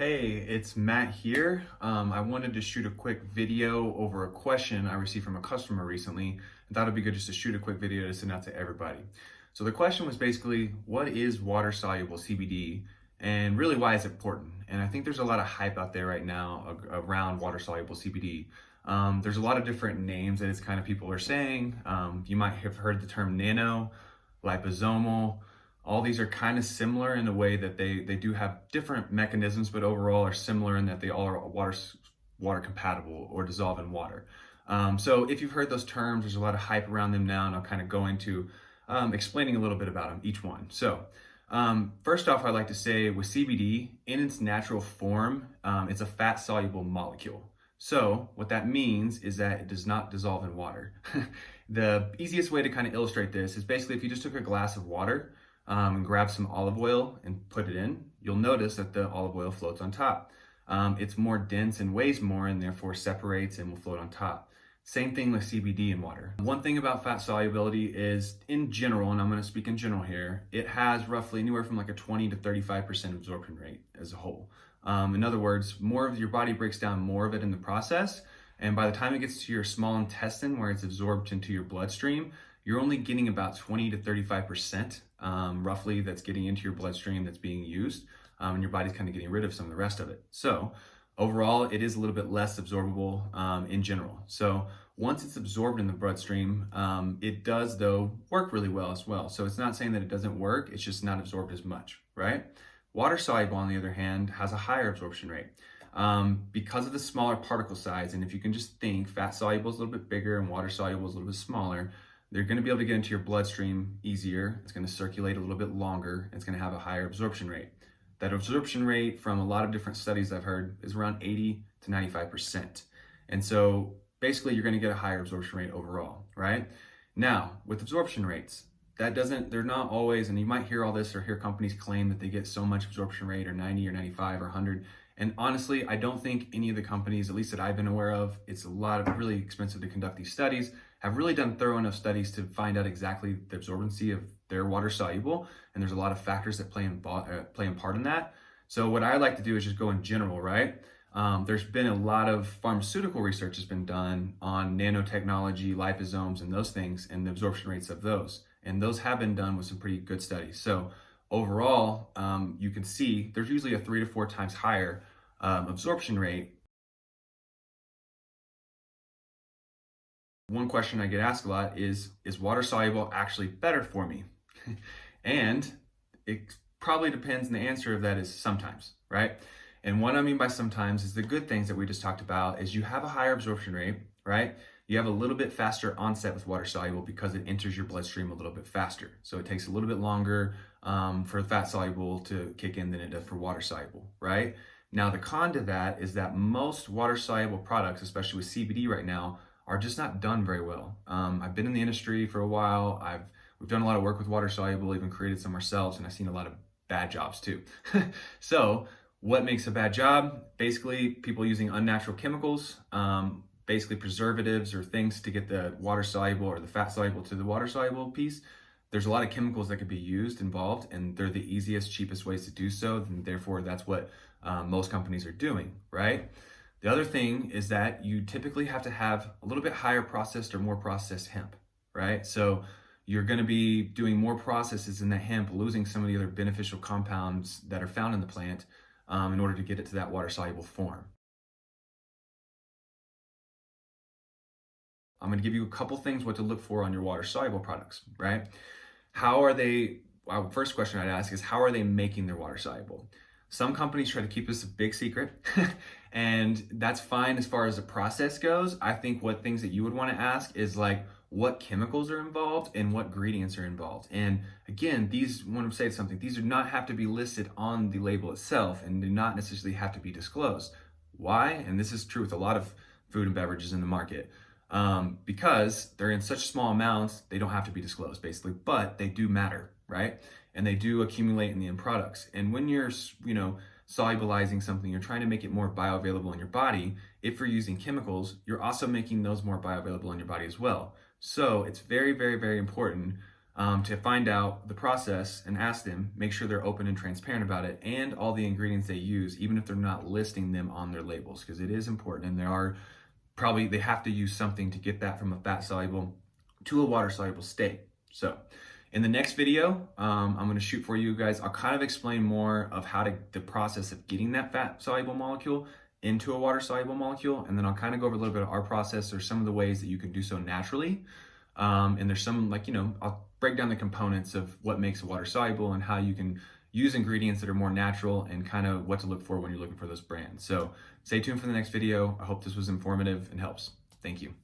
Hey, it's Matt here. I wanted to shoot a quick video over a question I received from a customer recently. I thought it'd be good just to shoot a quick video to send out to everybody. So the question was basically, what is water soluble CBD and really why is it important? And I think there's a lot of hype out there right now around water soluble CBD. There's a lot of different names that it's kind of people are saying. You might have heard the term nano, liposomal. All these are kind of similar in the way that they do have different mechanisms, but overall are similar in that they all are water compatible or dissolve in water. So if you've heard those terms, there's a lot of hype around them now, and I'll kind of go into explaining a little bit about them, each one. So first off, I'd like to say with CBD, in its natural form, it's a fat soluble molecule. So what that means is that it does not dissolve in water. The easiest way to kind of illustrate this is basically if you just took a glass of water, and grab some olive oil and put it in, you'll notice that the olive oil floats on top. It's more dense and weighs more and therefore separates and will float on top. Same thing with CBD in water. One thing about fat solubility is in general, and I'm going to speak in general here, it has roughly anywhere from like a 20 to 35% absorption rate as a whole. In other words, more of your body breaks down more of it in the process. And by the time it gets to your small intestine where it's absorbed into your bloodstream, you're only getting about 20 to 35% roughly that's getting into your bloodstream that's being used, and your body's kind of getting rid of some of the rest of it. So overall, it is a little bit less absorbable in general. So once it's absorbed in the bloodstream, it does though work really well as well. So it's not saying that it doesn't work, it's just not absorbed as much, right? Water soluble, on the other hand, has a higher absorption rate. Because of the smaller particle size, and if you can just think, fat soluble is a little bit bigger and water soluble is a little bit smaller, they're going to be able to get into your bloodstream easier. It's going to circulate a little bit longer. And it's going to have a higher absorption rate. That absorption rate from a lot of different studies I've heard is around 80 to 95%. And so basically you're going to get a higher absorption rate overall, right? Now, with absorption rates, they're not always, and you might hear all this or hear companies claim that they get so much absorption rate or 90 or 95 or 100. And honestly, I don't think any of the companies, at least that I've been aware of, it's really expensive to conduct these studies, have really done thorough enough studies to find out exactly the absorbency of their water soluble. And there's a lot of factors that play a part in that. So what I like to do is just go in general, right? There's been a lot of pharmaceutical research has been done on nanotechnology, liposomes, and those things, and the absorption rates of those. And those have been done with some pretty good studies. So overall, you can see there's usually a 3 to 4 times higher absorption rate. One question I get asked a lot is water soluble actually better for me? And it probably depends, and the answer of that is sometimes, right? And what I mean by sometimes is the good things that we just talked about is you have a higher absorption rate, right? You have a little bit faster onset with water soluble because it enters your bloodstream a little bit faster. So it takes a little bit longer for fat soluble to kick in than it does for water soluble, right? Now the con to that is that most water soluble products, especially with CBD right now, are just not done very well. I've been in the industry for a while. We've done a lot of work with water soluble, even created some ourselves, and I've seen a lot of bad jobs too. So what makes a bad job? Basically, people using unnatural chemicals, basically preservatives or things to get the water soluble or the fat soluble to the water soluble piece. There's a lot of chemicals that could be involved, and they're the easiest, cheapest ways to do so, and therefore that's what most companies are doing, right? The other thing is that you typically have to have a little bit higher processed or more processed hemp, right? So you're going to be doing more processes in the hemp, losing some of the other beneficial compounds that are found in the plant in order to get it to that water soluble form. I'm going to give you a couple things what to look for on your water soluble products, right? First question I'd ask is, how are they making their water soluble? Some companies try to keep this a big secret, and that's fine as far as the process goes. I think what things that you would want to ask is like, what chemicals are involved and what ingredients are involved. And again, these do not have to be listed on the label itself and do not necessarily have to be disclosed. Why? And this is true with a lot of food and beverages in the market. Because they're in such small amounts, they don't have to be disclosed basically, but they do matter, right? And they do accumulate in the end products. And when you're, solubilizing something, you're trying to make it more bioavailable in your body. If you're using chemicals, you're also making those more bioavailable in your body as well. So it's very, very, very important to find out the process and ask them, make sure they're open and transparent about it, and all the ingredients they use, even if they're not listing them on their labels, because it is important. And they have to use something to get that from a fat soluble to a water soluble state. So in the next video, I'm going to shoot for you guys. I'll kind of explain more of the process of getting that fat soluble molecule into a water soluble molecule. And then I'll kind of go over a little bit of our process or some of the ways that you can do so naturally. And there's some, I'll break down the components of what makes a water soluble and how you can use ingredients that are more natural and kind of what to look for when you're looking for those brands. So stay tuned for the next video. I hope this was informative and helps. Thank you.